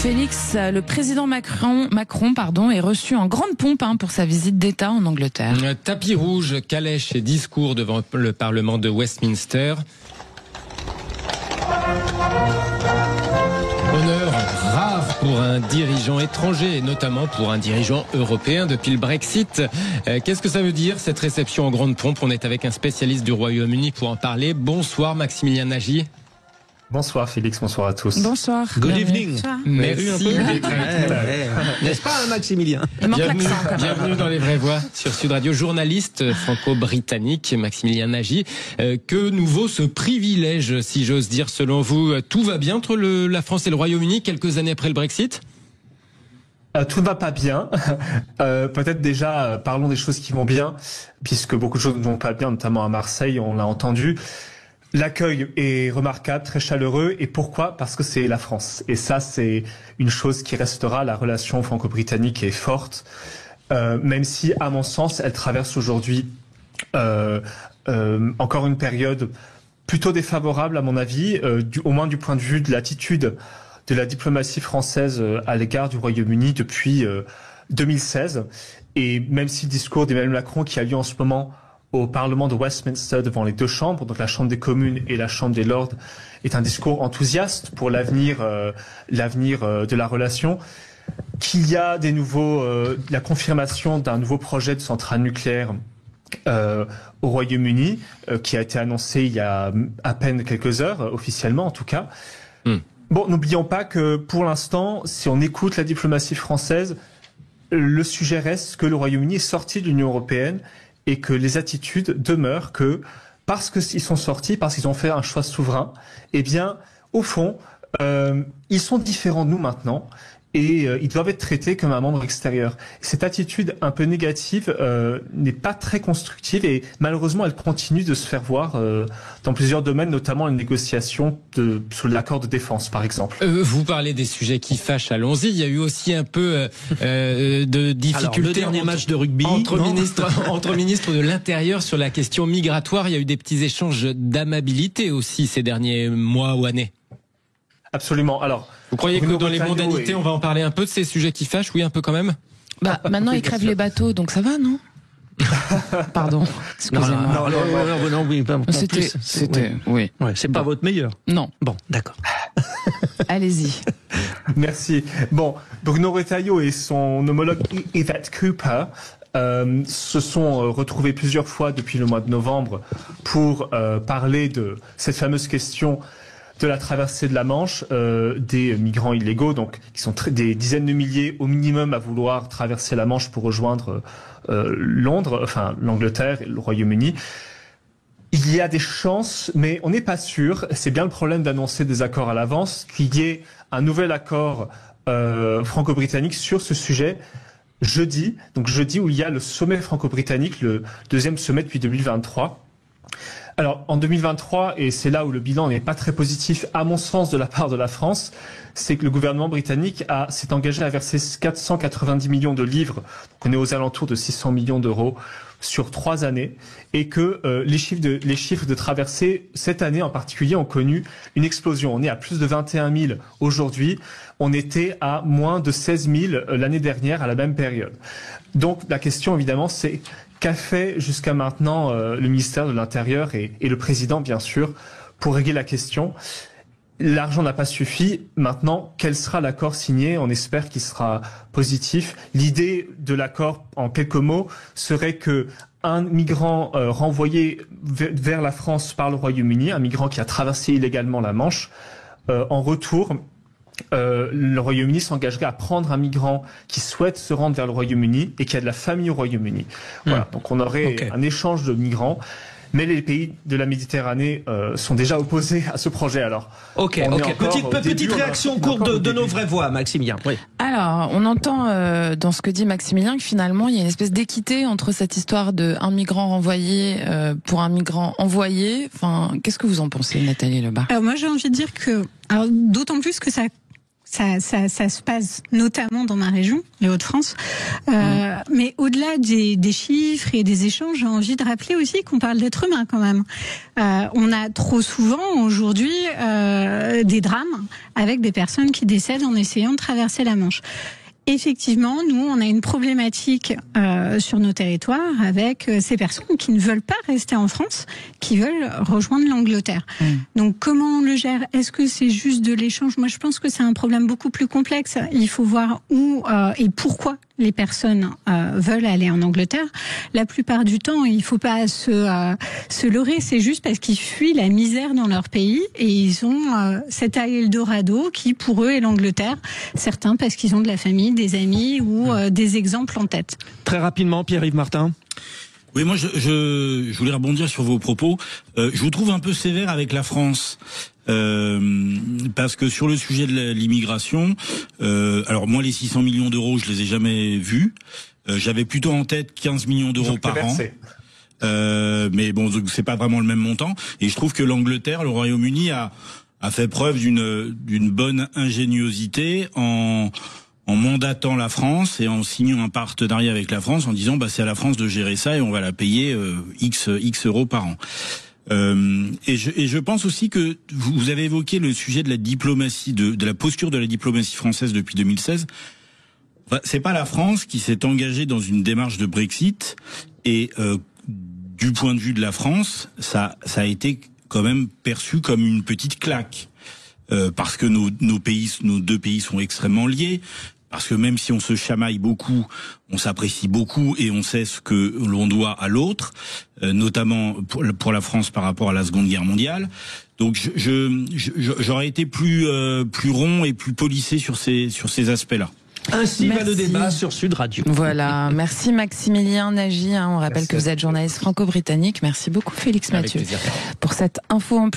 Félix, le président Macron est reçu en grande pompe pour sa visite d'État en Angleterre. Tapis rouge, calèche et discours devant le Parlement de Westminster. Honneur grave pour un dirigeant étranger, et notamment pour un dirigeant européen depuis le Brexit. Qu'est-ce que ça veut dire, cette réception en grande pompe? On est avec un spécialiste du Royaume-Uni pour en parler. Bonsoir Maximilien Nagy. Bonsoir Félix, bonsoir à tous. Bonsoir. Good evening. Bonsoir. Merci. N'est-ce pas Maximilien? Il manque l'accent quand même. Bienvenue dans Les Vraies Voix sur Sud Radio. Journaliste franco-britannique, Maximilien Nagy. Que nous vaut ce privilège, si j'ose dire, selon vous? Tout va bien entre la France et le Royaume-Uni quelques années après le Brexit? Tout ne va pas bien. Peut-être déjà, parlons des choses qui vont bien, puisque beaucoup de choses ne vont pas bien, notamment à Marseille, on l'a entendu. L'accueil est remarquable, très chaleureux. Et pourquoi? Parce que c'est la France. Et ça, c'est une chose qui restera. La relation franco-britannique est forte, même si, à mon sens, elle traverse aujourd'hui encore une période plutôt défavorable, à mon avis, au moins du point de vue de l'attitude de la diplomatie française à l'égard du Royaume-Uni depuis 2016. Et même si le discours d'Emmanuel Macron, qui a lieu en ce moment au Parlement de Westminster devant les deux chambres, donc la Chambre des communes et la Chambre des lords, est un discours enthousiaste pour l'avenir de la relation, qu'il y a la confirmation d'un nouveau projet de centrale nucléaire au Royaume-Uni, qui a été annoncé il y a à peine quelques heures, officiellement en tout cas. Bon, n'oublions pas que pour l'instant, si on écoute la diplomatie française, le sujet reste que le Royaume-Uni est sorti de l'Union européenne et que les attitudes demeurent que, parce qu'ils sont sortis, parce qu'ils ont fait un choix souverain, eh bien, au fond, ils sont différents de nous maintenant, et ils doivent être traités comme un membre extérieur. Cette attitude un peu négative n'est pas très constructive, et malheureusement, elle continue de se faire voir dans plusieurs domaines, notamment les négociations sous l'accord de défense, par exemple. Vous parlez des sujets qui fâchent, allons-y. Il y a eu aussi un peu de difficultés. Alors, le dernier match de rugby entre ministres de l'Intérieur sur la question migratoire. Il y a eu des petits échanges d'amabilité aussi ces derniers mois ou années. Absolument. Alors, vous croyez que dans les mondanités, on va en parler un peu de ces sujets qui fâchent? Oui, un peu quand même. Maintenant, ils crèvent les bateaux, donc ça va, non? Pardon. Excusez-moi. Non, oui, oui. Ouais, c'est pas votre meilleur. Non. Bon, d'accord. Allez-y. Merci. Bon, Bruno Retailleau et son homologue Yvette Cooper se sont retrouvés plusieurs fois depuis le mois de novembre pour parler de cette fameuse question de la traversée de la Manche, des migrants illégaux, donc qui sont des dizaines de milliers au minimum à vouloir traverser la Manche pour rejoindre l'Angleterre et le Royaume-Uni. Il y a des chances, mais on n'est pas sûr. C'est bien le problème d'annoncer des accords à l'avance, qu'il y ait un nouvel accord franco-britannique sur ce sujet jeudi où il y a le sommet franco-britannique, le deuxième sommet depuis 2023. Alors, en 2023, et c'est là où le bilan n'est pas très positif, à mon sens, de la part de la France, c'est que le gouvernement britannique s'est engagé à verser 490 millions de livres, donc on est aux alentours de 600 millions d'euros sur 3 années, et que les chiffres de traversée, cette année en particulier, ont connu une explosion. On est à plus de 21 000 aujourd'hui, on était à moins de 16 000 l'année dernière à la même période. Donc la question, évidemment, c'est qu'a fait jusqu'à maintenant le ministère de l'Intérieur et le président, bien sûr, pour régler la question? L'argent n'a pas suffi. Maintenant, quel sera l'accord signé? On espère qu'il sera positif. L'idée de l'accord, en quelques mots, serait que un migrant renvoyé vers la France par le Royaume-Uni, un migrant qui a traversé illégalement la Manche, en retour, le Royaume-Uni s'engagerait à prendre un migrant qui souhaite se rendre vers le Royaume-Uni et qui a de la famille au Royaume-Uni. Voilà, donc on aurait un échange de migrants. Mais les pays de la Méditerranée sont déjà opposés à ce projet. Alors, Petite réaction courte de nos vraies voix, Maximilien. Oui. Alors, on entend dans ce que dit Maximilien que finalement, il y a une espèce d'équité entre cette histoire de un migrant renvoyé pour un migrant envoyé. Enfin, qu'est-ce que vous en pensez, Nathalie Lebas? Alors moi, j'ai envie de dire que, d'autant plus que ça Ça se passe notamment dans ma région, les Hauts-de-France. Mais au-delà des chiffres et des échanges, j'ai envie de rappeler aussi qu'on parle d'être humain quand même. On a trop souvent aujourd'hui des drames avec des personnes qui décèdent en essayant de traverser la Manche. Effectivement, nous, on a une problématique sur nos territoires avec ces personnes qui ne veulent pas rester en France, qui veulent rejoindre l'Angleterre. Donc, comment on le gère? Est-ce que c'est juste de l'échange? Moi, je pense que c'est un problème beaucoup plus complexe. Il faut voir où et pourquoi les personnes veulent aller en Angleterre. La plupart du temps, il ne faut pas se leurrer, c'est juste parce qu'ils fuient la misère dans leur pays et ils ont cet Eldorado qui, pour eux, est l'Angleterre. Certains parce qu'ils ont de la famille, des amis ou des exemples en tête. Très rapidement, Pierre-Yves Martin. Oui, moi je voulais rebondir sur vos propos. Je vous trouve un peu sévère avec la France. Parce que sur le sujet de l'immigration, alors moi les 600 millions d'euros, je les ai jamais vus. J'avais plutôt en tête 15 millions d'euros par an. Mais bon, c'est pas vraiment le même montant. Et je trouve que l'Angleterre, le Royaume-Uni a fait preuve d'une bonne ingéniosité en mandatant la France et en signant un partenariat avec la France en disant c'est à la France de gérer ça et on va la payer X euros par an. Et je pense aussi que vous avez évoqué le sujet de la diplomatie, de la posture de la diplomatie française depuis 2016. Enfin, c'est pas la France qui s'est engagée dans une démarche de Brexit et du point de vue de la France, ça a été quand même perçu comme une petite claque parce que nos deux pays sont extrêmement liés. Parce que même si on se chamaille beaucoup, on s'apprécie beaucoup et on sait ce que l'on doit à l'autre, notamment pour la France par rapport à la Seconde Guerre mondiale. Donc j'aurais été plus rond et plus policé sur ces aspects-là. Ainsi va le débat sur Sud Radio. Voilà, merci Maximilien Nagy. On rappelle que vous êtes journaliste franco-britannique. Merci beaucoup Félix Mathieu pour cette info en plus.